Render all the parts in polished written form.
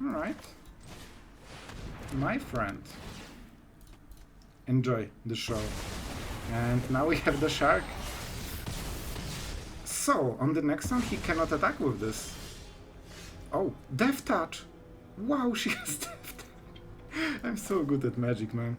Alright. My friend. Enjoy the show. And now we have the shark. So, on the next turn he cannot attack with this. Oh, Death Touch! Wow, she has Death Touch! I'm so good at Magic, man.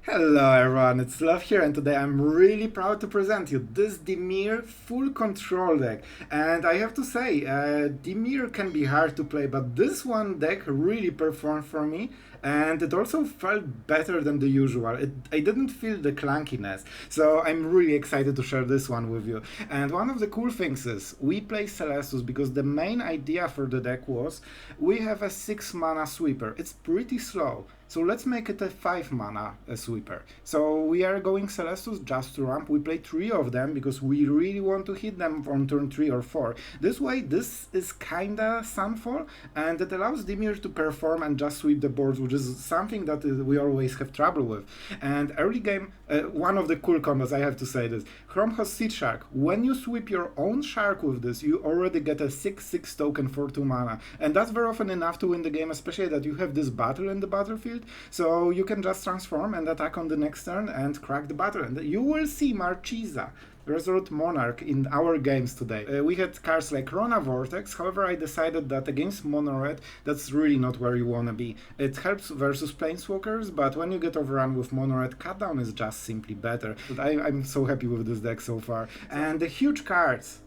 Hello everyone, it's Sloth here, and today I'm really proud to present you this Dimir full control deck. And I have to say, Dimir can be hard to play, but this one deck really performed for me, and it also felt better than the usual. I didn't feel the clunkiness, so I'm really excited to share this one with you. And one of the cool things is, we play Celestus because the main idea for the deck was, we have a 6 mana sweeper. It's pretty slow. So let's make it a 5 mana sweeper. So we are going Celestus just to ramp. We play 3 of them because we really want to hit them on turn 3 or 4. This way, this is kinda Sunfall, and it allows Dimir to perform and just sweep the boards, which is something that we always have trouble with. And early game, one of the cool combos, I have to say this, Chrome has Seedshark. When you sweep your own shark with this, you already get a 6/6 token for 2 mana. And that's very often enough to win the game, especially that you have this battle in the battlefield. So you can just transform and attack on the next turn and crack the battle. And you will see Marchesa, Resolute Monarch, in our games today. We had cards like Rona, Vortex, however I decided that against Mono Red, that's really not where you wanna be. It helps versus Planeswalkers, but when you get overrun with Mono Red, Cutdown is just simply better. But I'm so happy with this deck so far. And the huge cards,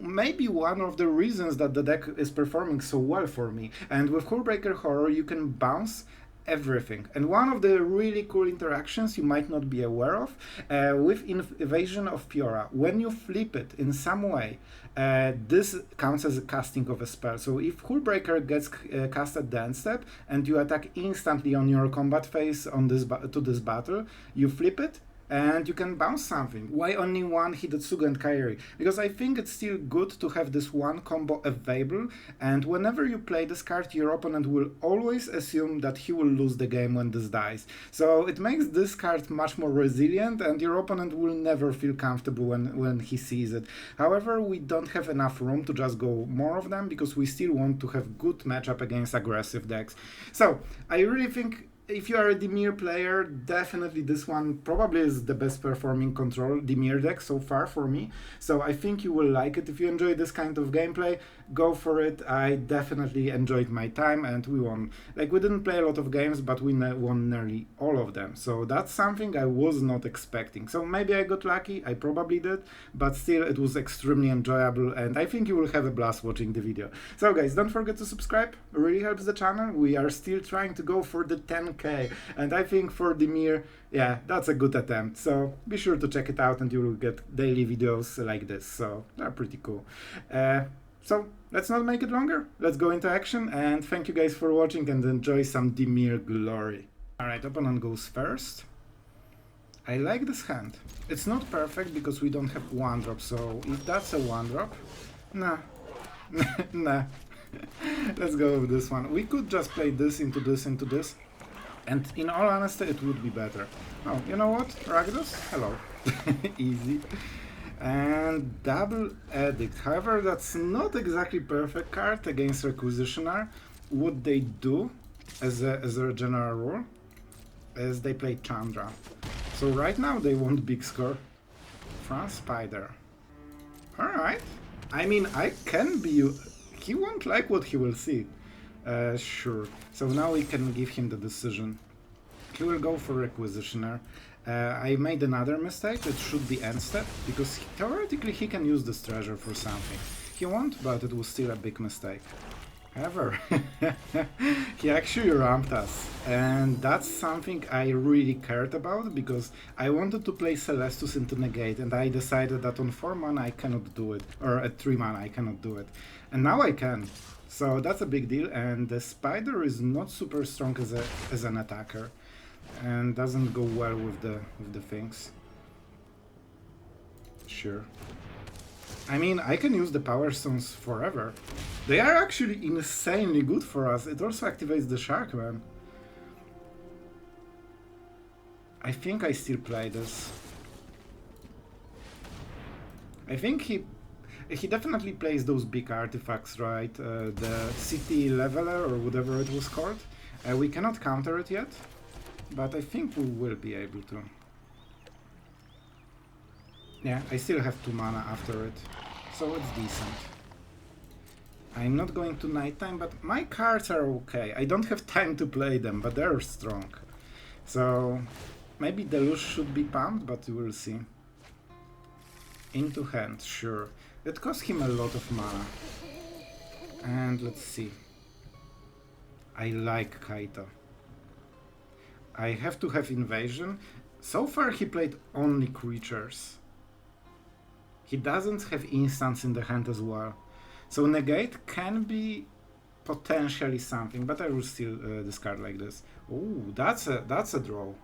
maybe one of the reasons that the deck is performing so well for me. And with Hullbreaker Horror, you can bounce everything. And one of the really cool interactions you might not be aware of with Invasion of Fiora, when you flip it in some way, this counts as a casting of a spell. So if Hullbreaker gets cast at the end step and you attack instantly on your combat phase on this to this battle, you flip it and you can bounce something. Why only one Hidetsugu and Kairi? Because I think it's still good to have this one combo available, and whenever you play this card, your opponent will always assume that he will lose the game when this dies. So it makes this card much more resilient, and your opponent will never feel comfortable when he sees it. However, we don't have enough room to just go more of them, because we still want to have good matchup against aggressive decks. So I really think if you are a Dimir player, definitely this one probably is the best performing control Dimir deck so far for me. So I think you will like it. If you enjoy this kind of gameplay, go for it. I definitely enjoyed my time, and we won. Like, we didn't play a lot of games, but we won nearly all of them. So that's something I was not expecting. So maybe I got lucky, I probably did, but still it was extremely enjoyable, and I think you will have a blast watching the video. So guys, don't forget to subscribe, it really helps the channel. We are still trying to go for the 10K, and I think for Dimir, yeah, that's a good attempt. So be sure to check it out, and you will get daily videos like this. So they're pretty cool. So let's not make it longer. Let's go into action, and thank you guys for watching, and enjoy some Dimir glory. Alright, opponent goes first. I like this hand. It's not perfect because we don't have 1-drop, so if that's a 1-drop, nah. Nah. Let's go with this one. We could just play this into this into this, and in all honesty it would be better. Oh, you know what? Rakdos? Hello. Easy. And double Edict. However, that's not exactly perfect card against Requisitioner. What they do, as a general rule, is they play Chandra. So right now they want big score. France Spider. Alright. I mean, I can be... He won't like what he will see. Sure. So now we can give him the decision. He will go for Requisitioner. I made another mistake. It should be end step, because theoretically he can use this treasure for something. He won't, but it was still a big mistake. However, he actually ramped us, and that's something I really cared about, because I wanted to play Celestus into negate, and I decided that on 4 mana I cannot do it, or at 3 mana I cannot do it, and now I can. So that's a big deal, and the Spider is not super strong as an attacker, and doesn't go well with the things. Sure. I mean, I can use the Power Stones forever. They are actually insanely good for us. It also activates the Shark, man. I think I still play this. I think he definitely plays those big artifacts, right? The city leveler or whatever it was called. We cannot counter it yet, but I think we will be able to. Yeah, I still have 2 mana after it, so it's decent. I'm not going to nighttime, but my cards are okay. I don't have time to play them, but they're strong. So maybe Deluge should be pumped, but we'll see. Into hand, sure. It cost him a lot of mana. And let's see. I like Kaito. I have to have Invasion. So far he played only creatures. He doesn't have instants in the hand as well. So negate can be potentially something, but I will still discard like this. Oh, that's a draw.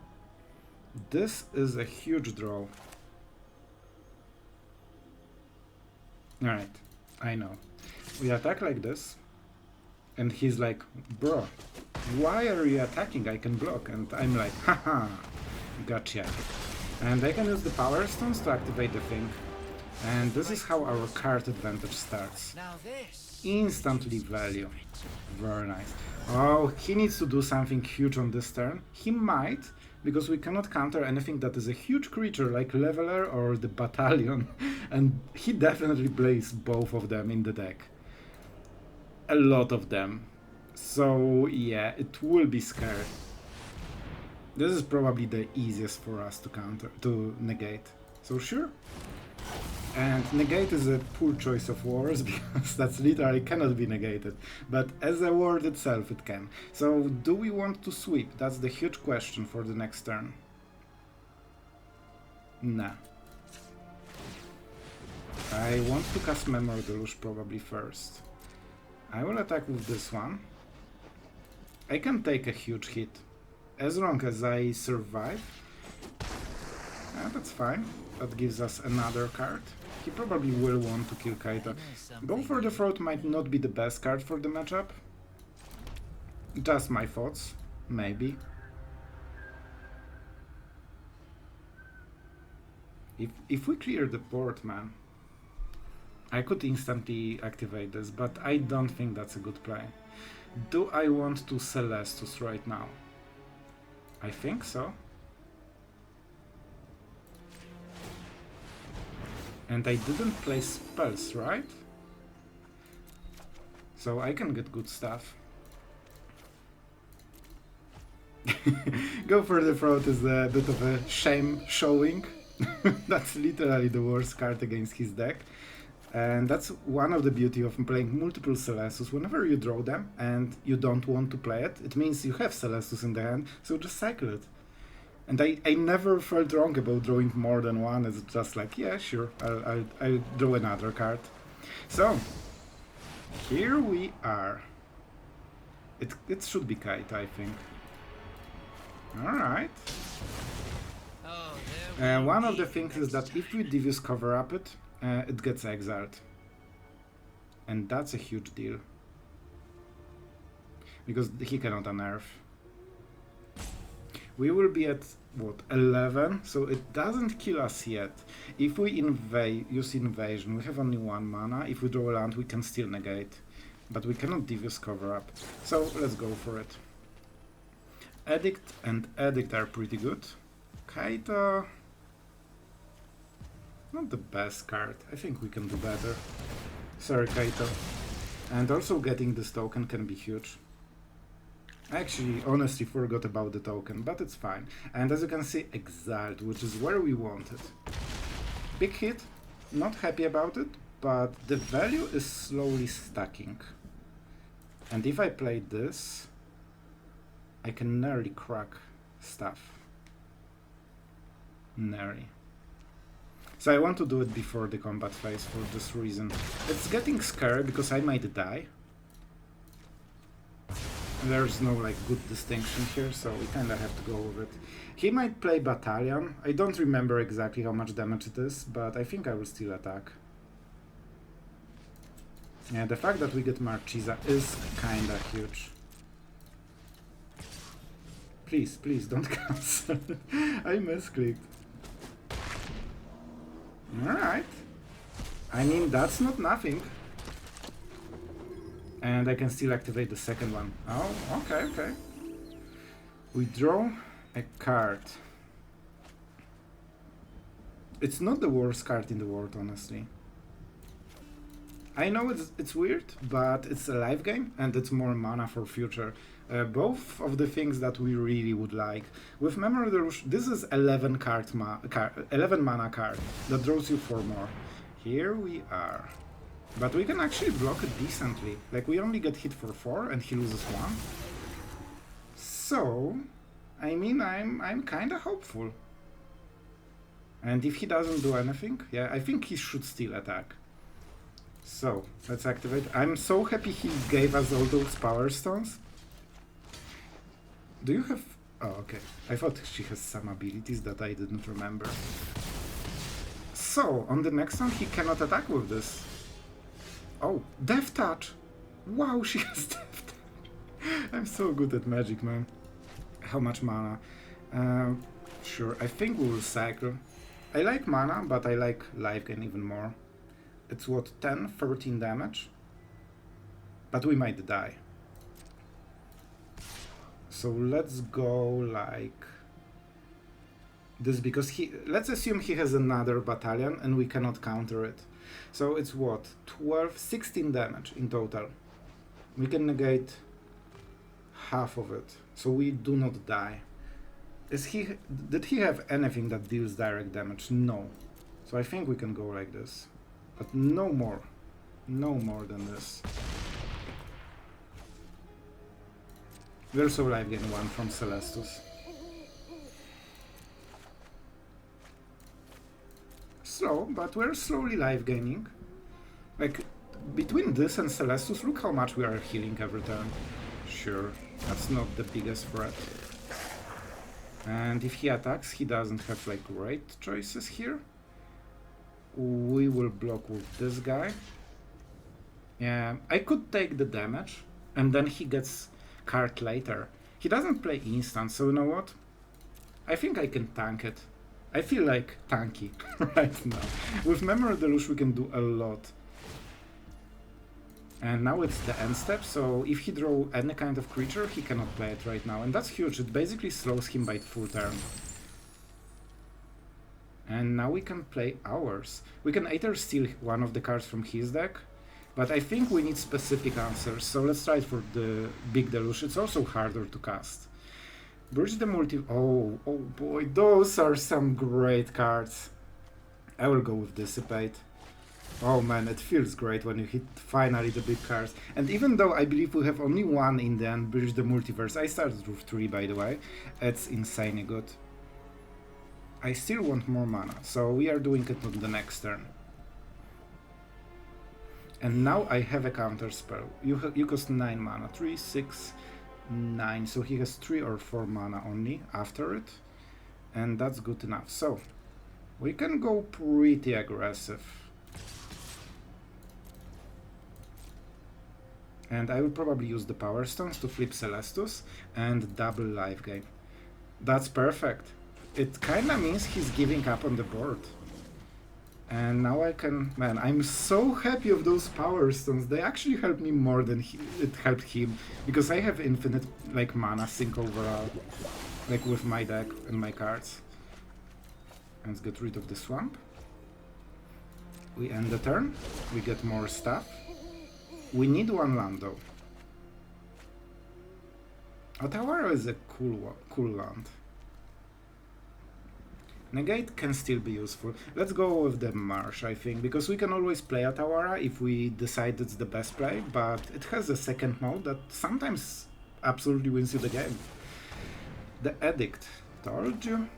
This is a huge draw. Alright, I know. We attack like this, and he's like, bro, why are you attacking? I can block. And I'm like, haha, gotcha. And I can use the power stones to activate the thing. And this is how our card advantage starts. Instantly value. Very nice. Oh, he needs to do something huge on this turn. He might, because we cannot counter anything that is a huge creature like Leveler or the Battalion. And he definitely plays both of them in the deck. A lot of them. So yeah, it will be scary. This is probably the easiest for us to counter, to negate. So sure. And negate is a poor choice of words because that's literally cannot be negated. But as a word itself it can. So do we want to sweep? That's the huge question for the next turn. Nah. I want to cast Memory Deluge probably first. I will attack with this one. I can take a huge hit. As long as I survive. That's fine. That gives us another card. He probably will want to kill Kaito. Go for the Throat might not be the best card for the matchup. Just my thoughts. Maybe. If we clear the board, man, I could instantly activate this, but I don't think that's a good play. Do I want to Celestus right now? I think so. And I didn't play spells, right? So I can get good stuff. Go for the Throat is a bit of a shame showing. That's literally the worst card against his deck. And that's one of the beauty of playing multiple Celestus. Whenever you draw them and you don't want to play it, it means you have Celestus in the hand, so just cycle it. And I never felt wrong about drawing more than one. It's just like, yeah, sure, I'll draw another card. So, here we are. It should be Kaito, I think. Alright. One of the things is that if we Devious cover up it, it gets exiled. And that's a huge deal. Because he cannot unearth. We will be at, what, 11? So it doesn't kill us yet. If we use Invasion, we have only 1 mana. If we draw a land, we can still negate. But we cannot Devious cover up. So let's go for it. Edict and Edict are pretty good. Kaito... not the best card. I think we can do better. Sorry, Kaito. And also getting this token can be huge. I actually honestly forgot about the token, but it's fine. And as you can see, Exiled, which is where we want it. Big hit, not happy about it, but the value is slowly stacking. And if I play this, I can nearly crack stuff. Nearly. So I want to do it before the combat phase for this reason. It's getting scary because I might die. There's no like good distinction here, so we kinda have to go with it. He might play Battalion. I don't remember exactly how much damage it is, but I think I will still attack. Yeah, the fact that we get Marchesa is kinda huge. Please, please don't cancel. I misclicked. Alright. I mean, that's not nothing. And I can still activate the second one. Oh, okay, okay. We draw a card. It's not the worst card in the world, honestly. I know it's weird, but it's a live game and it's more mana for future. Both of the things that we really would like. With Memory Delusion, this is 11 mana card that draws you 4 more. Here we are. But we can actually block it decently. Like, we only get hit for 4 and he loses 1. So, I mean, I'm kinda hopeful. And if he doesn't do anything, yeah, I think he should still attack. So, let's activate. I'm so happy he gave us all those power stones. Do you have... Oh, okay. I thought she has some abilities that I didn't remember. So, on the next one, he cannot attack with this. Oh, Death Touch! Wow, she has Death Touch! I'm so good at magic, man. How much mana? Sure, I think we will cycle. I like mana, but I like life gain even more. It's what, 10, 13 damage? But we might die. So let's go like this, because let's assume he has another battalion and we cannot counter it. So it's what, 12, 16 damage in total. We can negate half of it, so we do not die. Did he have anything that deals direct damage? No. So I think we can go like this. But no more. No more than this. We also live gain 1 from Celestus. Slow, but we're slowly live gaining. Like, between this and Celestus, look how much we are healing every turn. Sure, that's not the biggest threat. And if he attacks, he doesn't have like great choices here. We will block with this guy. Yeah, I could take the damage, and then he gets card later. He doesn't play instant, so you know what? I think I can tank it. I feel like tanky right now. With Memory Deluge we can do a lot. And now it's the end step, so if he draw any kind of creature, he cannot play it right now. And that's huge, it basically slows him by full turn. And now we can play ours. We can either steal one of the cards from his deck, but I think we need specific answers, so let's try it for the big Deluge. It's also harder to cast. Breach the Multiverse. Oh boy, those are some great cards. I will go with Dissipate. Oh man, it feels great when you hit finally the big cards. And even though I believe we have only one in the end, Breach the Multiverse, I started with 3 by the way, it's insanely good. I still want more mana, so we are doing it on the next turn. And now I have a counter spell. You cost 9 mana, 3, 6, 9, so he has 3 or 4 mana only after it. And that's good enough. So, we can go pretty aggressive. And I will probably use the Power Stones to flip Celestus and double life gain. That's perfect. It kinda means he's giving up on the board. And now I can... Man, I'm so happy of those Power Stones. They actually help me more than it helped him. Because I have infinite, like, mana sink overall. Like, with my deck and my cards. And let's get rid of the swamp. We end the turn. We get more stuff. We need 1 land though. Otawara is a cool land. Negate can still be useful. Let's go with the Marsh, I think, because we can always play Otawara if we decide it's the best play, but it has a second mode that sometimes absolutely wins you the game. The Edict. Told you.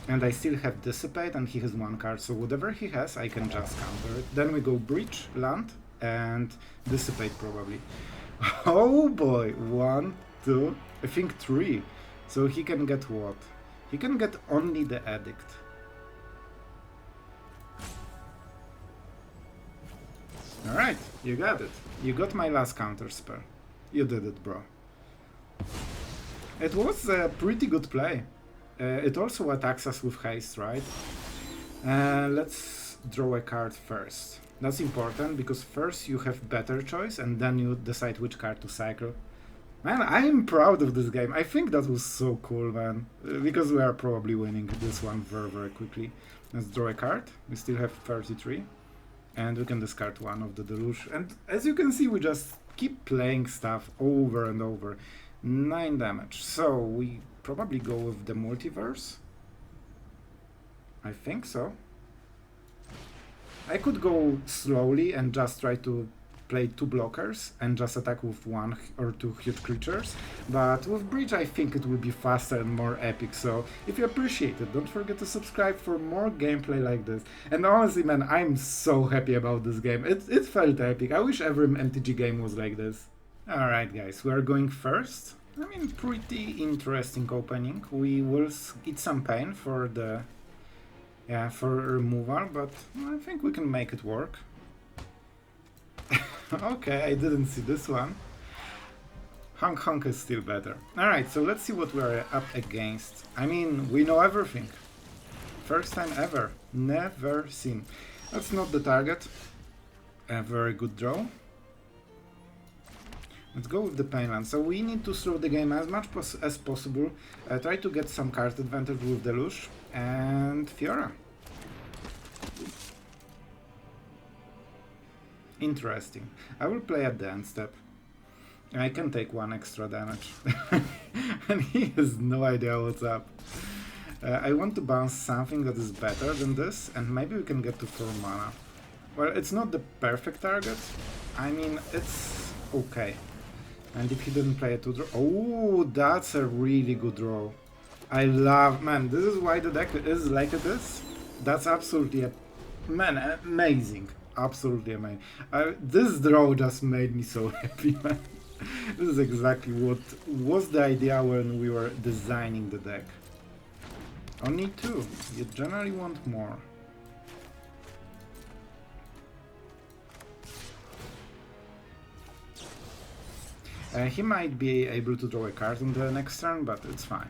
And I still have Dissipate and he has 1 card, so whatever he has I can just counter it. Then we go Breach, land, and Dissipate probably. Oh boy! 1, 2, I think 3. So he can get what? He can get only the Edict. Alright, you got it. You got my last counter spell. You did it, bro. It was a pretty good play. It also attacks us with haste, right? Let's draw a card first. That's important because first you have better choice and then you decide which card to cycle. Man, I am proud of this game. I think that was so cool, man. Because we are probably winning this one very, very quickly. Let's draw a card. We still have 33. And we can discard one of the deluge. And as you can see, we just keep playing stuff over and over. 9 damage. So we probably go with the multiverse. I think so. I could go slowly and just try to play 2 blockers and just attack with 1 or 2 huge creatures, but with Breach I think it will be faster and more epic, so if you appreciate it, don't forget to subscribe for more gameplay like this. And honestly, man, I'm so happy about this game. It felt epic. I wish every MTG game was like this. Alright guys, we are going first. I mean, pretty interesting opening. We will eat some pain for the... yeah, for removal, but I think we can make it work. Okay, I didn't see this one. Honk Honk is still better. Alright, so let's see what we're up against. I mean, we know everything. First time ever. Never seen. That's not the target. A very good draw. Let's go with the Painland. So we need to slow the game as much as possible. Try to get some card advantage with Deluge and Fiora. Interesting. I will play at the end step. I can take 1 extra damage. And he has no idea what's up. I want to bounce something that is better than this, and maybe we can get to 4 mana. Well, it's not the perfect target. I mean, it's okay. And if he didn't play a 2 draw... oh, that's a really good draw. I love... man, this is why the deck is like this. That's absolutely... man, amazing. Absolutely amazing. This draw just made me so happy, man. This is exactly what was the idea when we were designing the deck. Only 2. You generally want more. He might be able to draw a card on the next turn, but it's fine.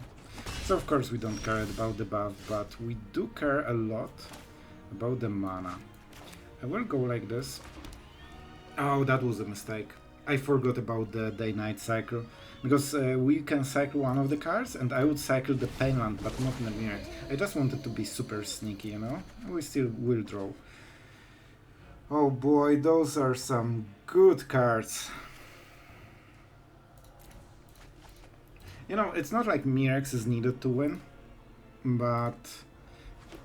So of course we don't care about the buff, but we do care a lot about the mana. I will go like this. Oh, that was a mistake. I forgot about the day-night cycle. Because we can cycle one of the cards, and I would cycle the Painland, but not Dimir. I just wanted to be super sneaky, you know? We still will draw. Oh boy, those are some good cards. You know, it's not like Mirex is needed to win, but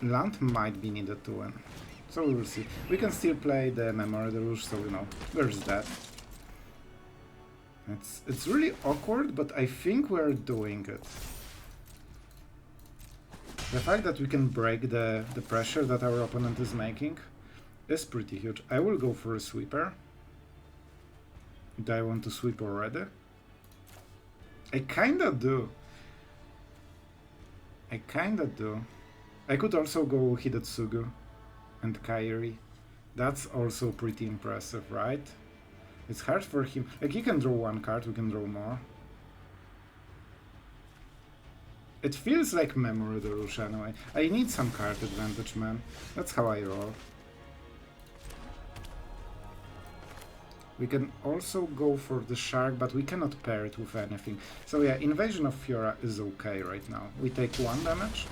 land might be needed to win. So we will see. We can still play the Memory Deluge, so you know, there's that. It's really awkward, but I think we're doing it. The fact that we can break the pressure that our opponent is making is pretty huge. I will go for a sweeper. Do I want to sweep already? I kinda do. I kinda do. I could also go Hidetsugu and Kairi. That's also pretty impressive, right? It's hard for him. Like, he can draw 1 card, we can draw more. It feels like Memory Deluge anyway. I need some card advantage, man. That's how I roll. We can also go for the Shark, but we cannot pair it with anything. So yeah, Invasion of Fiora is okay right now. We take 1 damage.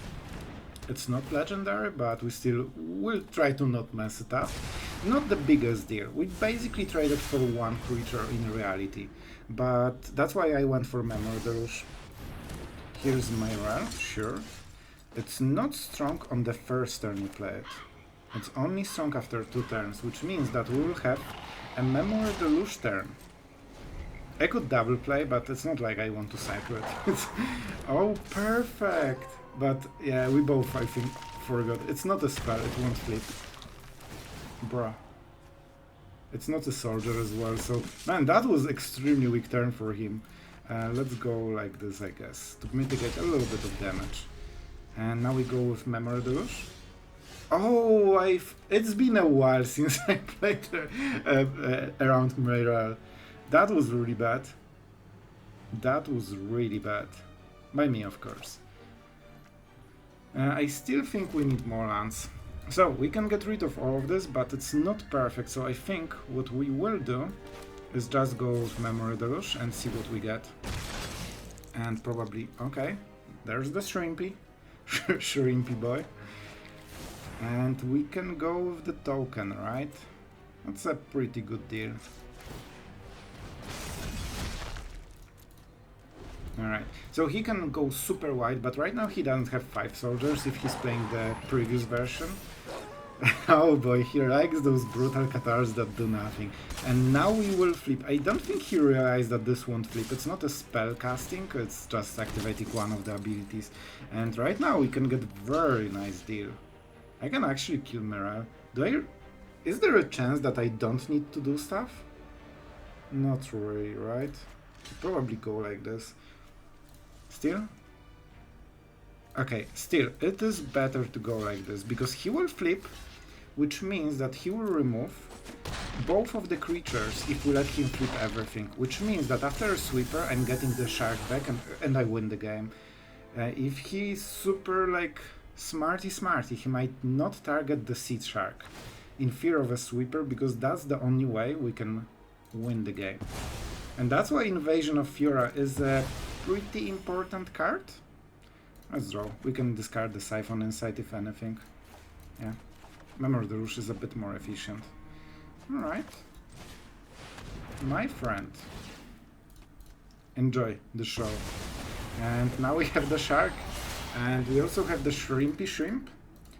It's not legendary, but we still will try to not mess it up. Not the biggest deal. We basically traded for 1 creature in reality. But that's why I went for Memory Deluge. Here's my run, sure. It's not strong on the first turn you play it. It's only strong after 2 turns, which means that we will have a Memory Deluge turn. I could double play, but it's not like I want to cycle it. Oh, perfect! But yeah, we both, I think, forgot. It's not a spell, it won't flip. Bruh. It's not a soldier as well, so... man, that was extremely weak turn for him. Let's go like this, I guess, to mitigate a little bit of damage. And now we go with Memory Deluge. Oh, it's been a while since I played around Meiral. That was really bad. That was really bad. By me, of course. I still think we need more lands. So we can get rid of all of this, but it's not perfect, so I think what we will do is just go with Memory Deluge and see what we get. And probably, okay, there's the Shrimpy, Shrimpy boy. And we can go with the token, right? That's a pretty good deal. Alright, so he can go super wide, but right now he doesn't have 5 soldiers if he's playing the previous version. Oh boy, he likes those brutal Katars that do nothing. And now we will flip. I don't think he realized that this won't flip. It's not a spell casting, it's just activating one of the abilities. And right now we can get very nice deal. I can actually kill Mirel. Is there a chance that I don't need to do stuff? Not really, right? Probably go like this. Still? Okay, still, it is better to go like this, because he will flip, which means that he will remove both of the creatures if we let him flip everything, which means that after a sweeper I'm getting the shark back and I win the game. If he's super like smarty, he might not target the Seedshark in fear of a sweeper, because that's the only way we can win the game. And that's why Invasion of Fiora is a pretty important card. Let's draw. We can discard the Siphon Insight if anything. Yeah. Memory Deluge is a bit more efficient. Alright. My friend. Enjoy the show. And now we have the shark. And we also have the Shrimpy Shrimp.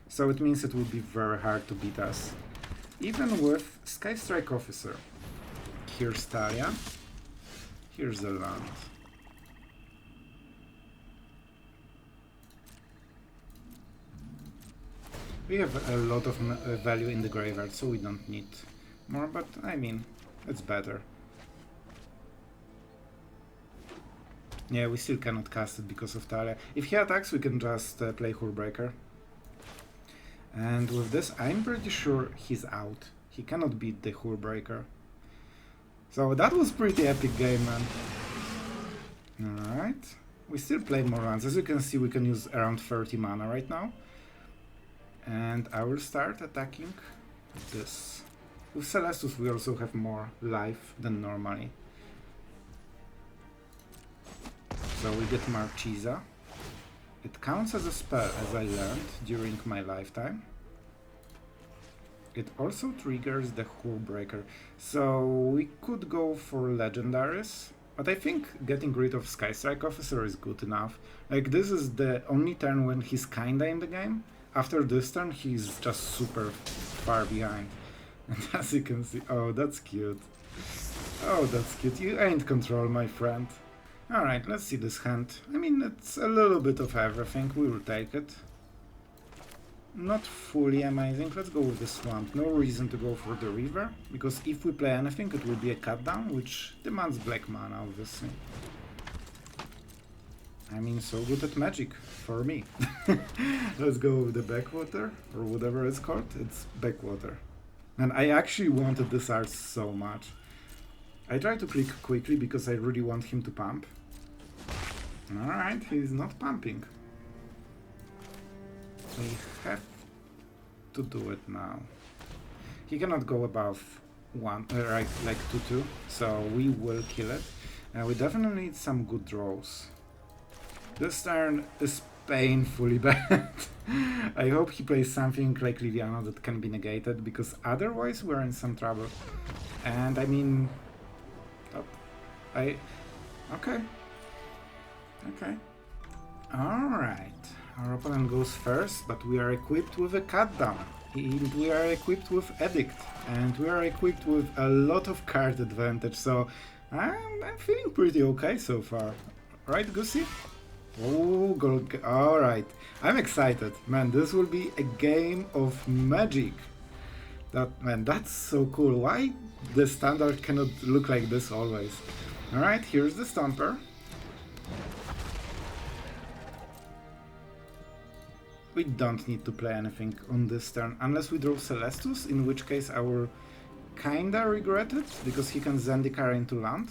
So it means it will be very hard to beat us. Even with Sky Strike Officer. Here's Talia. Here's the land. We have a lot of value in the graveyard, so we don't need more, but I mean, it's better. Yeah, we still cannot cast it because of Talia. If he attacks, we can just play Hullbreaker. And with this, I'm pretty sure he's out. He cannot beat the Hullbreaker. So that was pretty epic game, man. Alright. We still play more runs. As you can see, we can use around 30 mana right now. And I will start attacking this. With Celestus we also have more life than normally. So we get Marchesa. It counts as a spell, as I learned during my lifetime. It also triggers the Hullbreaker. So we could go for legendaries. But I think getting rid of Sky Strike Officer is good enough. Like, this is the only turn when he's kinda in the game. After this turn, he's just super far behind. And as you can see, oh, that's cute. Oh, that's cute. You ain't control, my friend. Alright, let's see this hand. I mean, it's a little bit of everything. We will take it. Not fully amazing. Let's go with the swamp. No reason to go for the river, because if we play anything, it will be a cut down, which demands black mana, obviously. I mean, so good at magic, for me. Let's go with the backwater, or whatever it's called. It's backwater. And I actually wanted this art so much. I try to click quickly because I really want him to pump. Alright, he's not pumping. We have to do it now. He cannot go above 1, right, like 2-2, so we will kill it. We definitely need some good draws. This turn is painfully bad. I hope he plays something like Liliana that can be negated, because otherwise we're in some trouble. And I mean... Okay. Alright. Our opponent goes first, but we are equipped with a cut down. And we are equipped with Edict. And we are equipped with a lot of card advantage, so I'm feeling pretty okay so far. Right, Goosey? Oh, gold. Alright. I'm excited. Man, this will be a game of magic. Man, that's so cool. Why the standard cannot look like this always? Alright, here's the Stomper. We don't need to play anything on this turn, unless we draw Celestus, in which case I will kinda regret it, because he can Zendikar into land.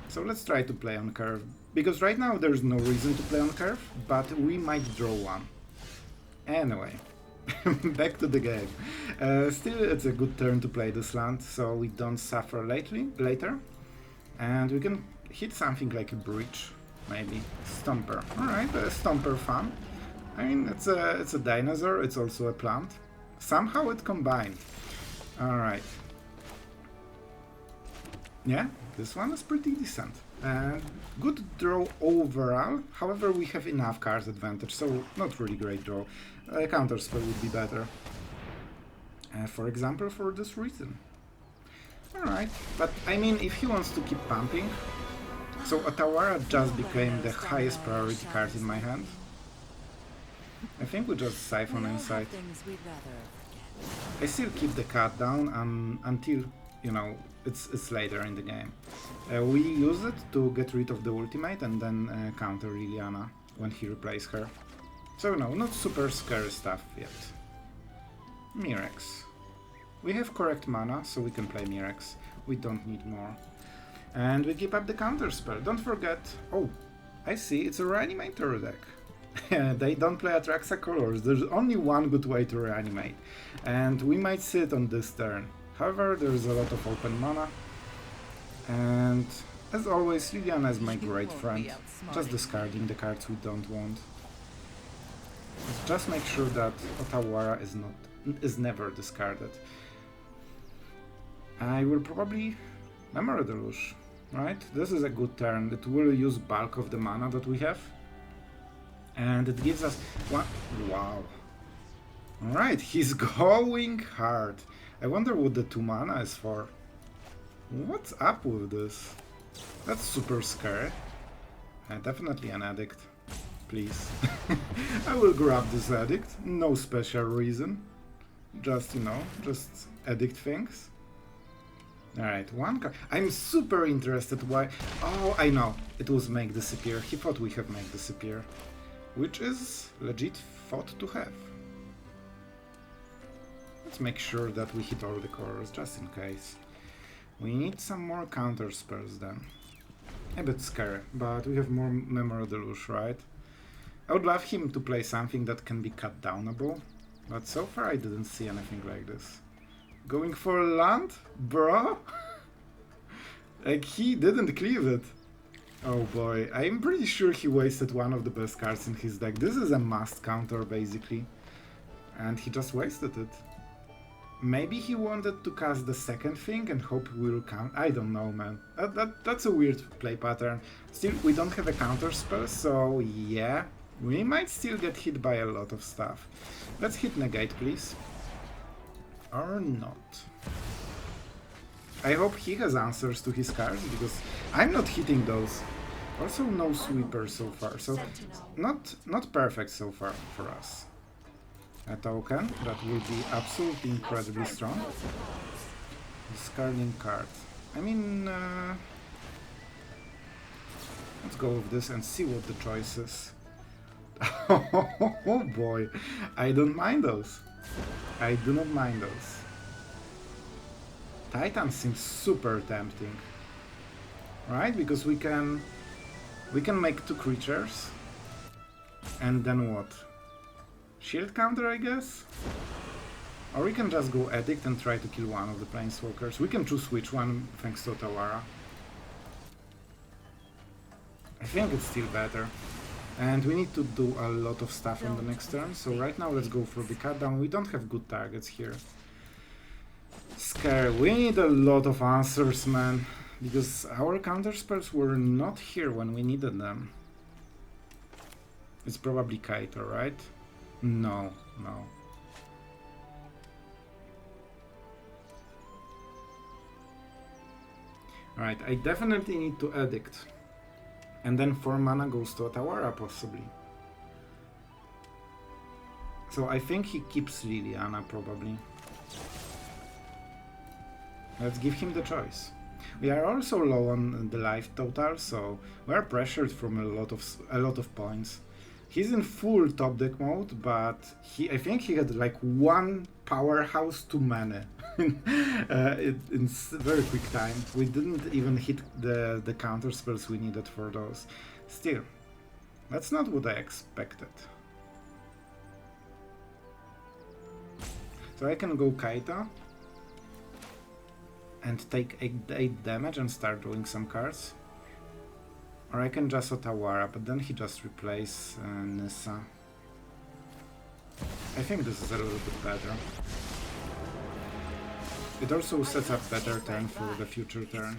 So let's try to play on curve, because right now there's no reason to play on curve, but we might draw one. Anyway, Back to the game. Still, it's a good turn to play this land, so we don't suffer later. And we can hit something like a Breach, maybe. Stomper. Alright, Stomper fun. I mean, it's a dinosaur, it's also a plant. Somehow it combined. Alright. Yeah, this one is pretty decent. Good draw overall, however we have enough cards advantage, so not really great draw. Counterspell would be better. For example, for this reason. Alright, but I mean, if he wants to keep pumping... So Otawara just became the highest priority card in my hand. I think we just Siphon Insight. I still keep the cut down until, you know, it's later in the game. We use it to get rid of the ultimate and then counter Liliana when he replaces her. So no, not super scary stuff yet. Mirex. We have correct mana, so we can play Mirex. We don't need more. And we keep up the counter spell. Don't forget... Oh, I see, it's a reanimator deck. They don't play Atraxa colors. There's only one good way to reanimate. And we might see it on this turn. However, there's a lot of open mana. And as always, Liliana is my great friend. Just discarding the cards we don't want. Just make sure that Otawara is never discarded. I will probably Memory Deluge, right? This is a good turn. It will use bulk of the mana that we have. And it gives us one... Wow. Alright, he's going hard. I wonder what the 2 mana is for. What's up with this? That's super scary. Definitely an Edict. Please. I will grab this Edict. No special reason. Just, you know, just Edict things. Alright, one card. I'm super interested why... Oh, I know. It was Make Disappear. He thought we have Make Disappear. Which is legit thought to have. Let's make sure that we hit all the colors, just in case. We need some more counter spells then. A bit scary, but we have more Memory Deluge, right? I would love him to play something that can be cut downable, but so far I didn't see anything like this. Going for a land? Bro? Like, he didn't cleave it. Oh boy, I'm pretty sure he wasted one of the best cards in his deck. This is a must counter, basically. And he just wasted it. Maybe he wanted to cast the second thing and hope we'll count. I don't know, man. That's a weird play pattern. Still, we don't have a counter spell, so yeah. We might still get hit by a lot of stuff. Let's hit Negate, please. Or not. I hope he has answers to his cards, because I'm not hitting those. Also no sweeper so far, so not perfect so far for us. A token that will be absolutely incredibly strong. Discarding card. I mean, let's go with this and see what the choice is. Oh boy, I don't mind those. I do not mind those. Titan seems super tempting, right? Because we can make 2 creatures, and then what? Shield counter, I guess? Or we can just go Edict and try to kill one of the planeswalkers. We can choose which one thanks to Otawara. I think it's still better. And we need to do a lot of stuff on the next turn, so right now let's go for the cut down. We don't have good targets here. Scary. We need a lot of answers, man. Because our counter spells were not here when we needed them. It's probably Kaito, right? No, no. Alright, I definitely need to Edict. And then 4 mana goes to Otawara, possibly. So I think he keeps Liliana, probably. Let's give him the choice. We are also low on the life total, so we are pressured from a lot of points. He's in full top deck mode, but I think he had like 1 powerhouse too many in very quick time. We didn't even hit the counter spells we needed for those. Still, that's not what I expected. So I can go Kaito and take 8 damage and start drawing some cards. Or I can just Otawara, but then he just replaces Nissa. I think this is a little bit better. It also sets up better turn for the future turn.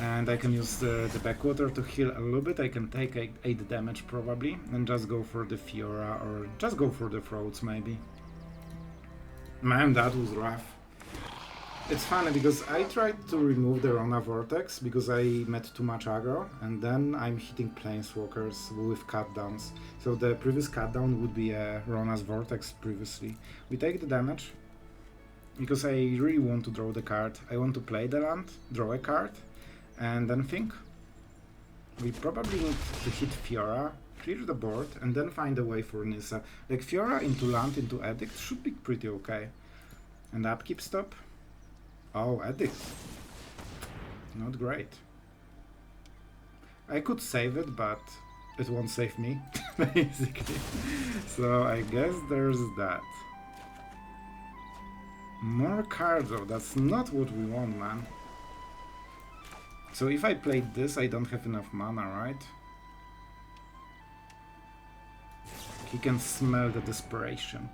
And I can use the backwater to heal a little bit. I can take 8 damage probably, and just go for the Fiora, or just go for the throats maybe. Man, that was rough. It's funny because I tried to remove the Rona Vortex because I met too much aggro, and then I'm hitting Planeswalkers with cutdowns. So the previous cutdown would be Rona's Vortex previously. We take the damage because I really want to draw the card. I want to play the land, draw a card, and then think. We probably need to hit Fiora, clear the board, and then find a way for Nissa. Like Fiora into land, into Edict should be pretty okay. And upkeep stop. Oh, Edict. Not great. I could save it, but it won't save me, basically. So I guess there's that. More cards though, that's not what we want, man. So if I played this, I don't have enough mana, right? He can smell the desperation.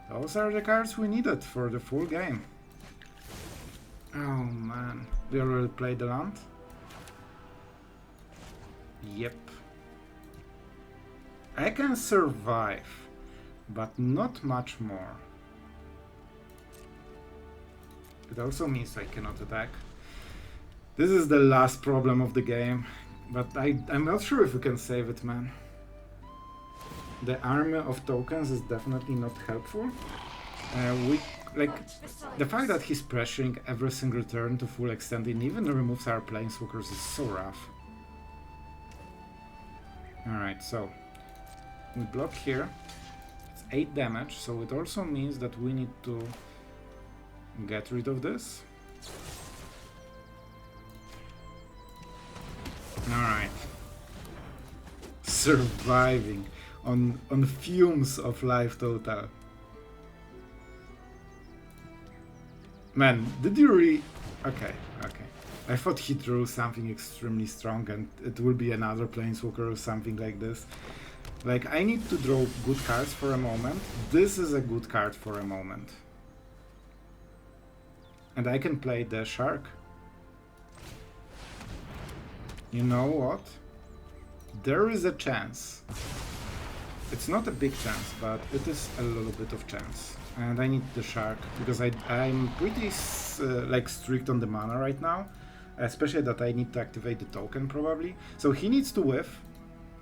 Those are the cards we needed for the full game. Oh man, we already played the land? Yep. I can survive, but not much more. It also means I cannot attack. This is the last problem of the game, but I'm not sure if we can save it, man. The army of tokens is definitely not helpful. The fact that he's pressuring every single turn to full extent and even removes our planeswalkers is so rough. Alright, so we block here. It's 8 damage, so it also means that we need to get rid of this. Alright. Surviving on fumes of life total. Man, did you really... Okay. I thought he drew something extremely strong and it will be another planeswalker or something like this. Like, I need to draw good cards for a moment. This is a good card for a moment. And I can play the shark. You know what? There is a chance. It's not a big chance, but it is a little bit of chance. And I need the shark, because I'm pretty strict on the mana right now. Especially that I need to activate the token, probably. So he needs to whiff,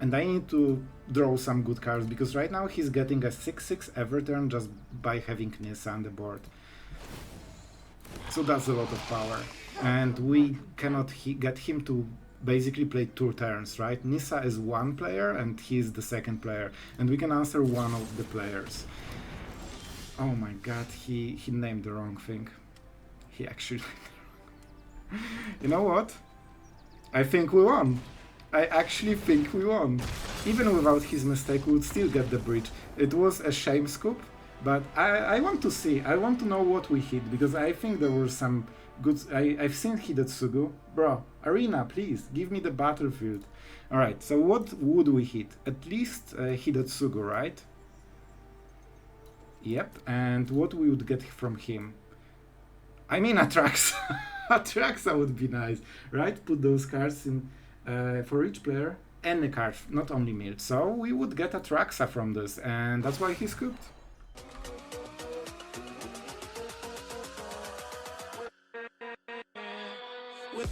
and I need to draw some good cards, because right now he's getting a 6/6 every turn just by having Nissa on the board. So that's a lot of power. And we cannot get him to basically play 2 turns, right? Nissa is one player and he's the second player. And we can answer one of the players. Oh my god, he named the wrong thing. He actually... You know what? I think we won. I actually think we won. Even without his mistake, we would still get the breach. It was a shame scoop, but I want to see. I want to know what we hit, because I think there were some good... I've seen Hidetsugu. Bro, Arena, please, give me the battlefield. Alright, so what would we hit? At least Hidetsugu, right? Yep, and what we would get from him? I mean Atraxa. Atraxa would be nice, right? Put those cards in for each player, any card, not only Milt. So we would get Atraxa from this, and that's why he scooped. With